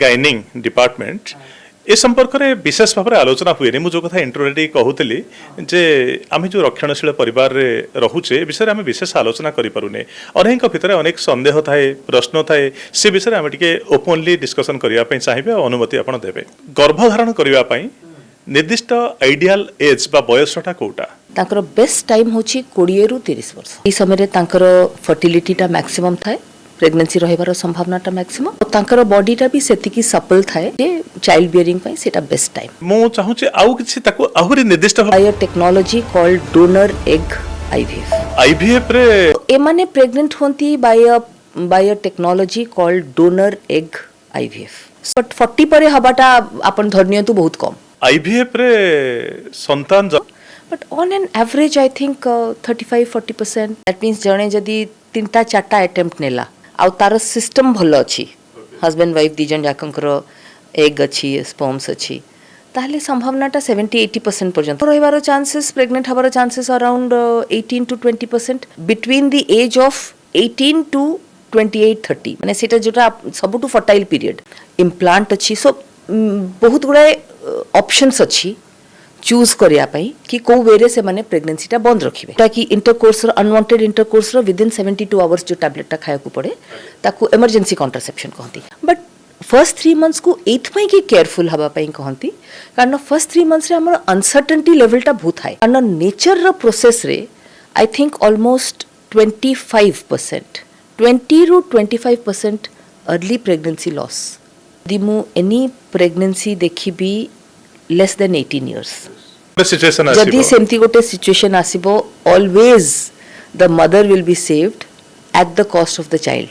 गाइनिंग department A संपर्क में विशेष भाव में आलोचना हुए मुझे कथा इंट्रोरे कहूली जे आम जो रक्षणशील परिवार रोचे विषय में विशेष आलोचना करें अनेक भितर अनेक संदेह थाए प्रश्न थाए से विषय में टे ओपनली डिस्कसन करने चाहिए अनुमति आप देवे गर्भधारण करने निर्दिष्ट आइडियल एज बा बयसटा कोटा तांकर बेस्ट टाइम होची 20 रु 30 वर्ष ई समय तांकर फर्टिलिटीटा मैक्सिमम थाए प्रेगनेंसी रहिबार संभावनाटा मैक्सिमम और तांकर बॉडीटा भी सेतिकी सपल थाए जे चाइल्ड बियरिंग पई सेटा बेस्ट टाइम मो चाहू छे आउ किछि ताको आहुरी निर्दिष्ट by technology called donor egg IVF रे ए माने प्रेग्नेंट होंती by technology called donor egg IVF but 40 परे हबाटा अपन धरनियंतु बहुत कम आईवीएफ रे संतान but on an average I think 35-40% that means जणे जदी 3-4 अटेम्प्ट नेला आ तार सिस्टम भल अच्छी हजबैंड वाइफ दी जन जाकंकर एग अच्छी स्पर्म्स अच्छी ताहले संभावनाटा 70-80% पर्यंत रहिबार चांसेस प्रेग्नेंट हबार chances around 18 to 20% between the age of 18 to 28-30 माने सेटा जोटा सबटु फर्टाइल पीरियड इम्प्लांट अच्छी सो बहुत गुड़ाए ऑप्शंस अच्छी चूज करिया पई कि को वेरे से माने प्रेगनेंसीटा बंद रखिबे ताकि intercourse unwanted intercourse within 72 hours जो टैबलेटटा खाया को पड़े ताको इमरजेंसी कॉन्ट्रासेप्शन कहती बट फर्स्ट 3 मंथ्स को 8 मई की केयरफुल हबा पई कहती कारण फर्स्ट 3 मंथ्स रे हमर अनसर्टेनिटी लेवलटा बहुत हाई कारण नेचर रो प्रोसेस रे I think almost 25% 20 to 25% early pregnancy loss दिमु एनी प्रेगनेंसी देखिबी less than 18 years जदि सेमती गोटे सिचुएशन आसीबो always the mother will be saved at the cost of the child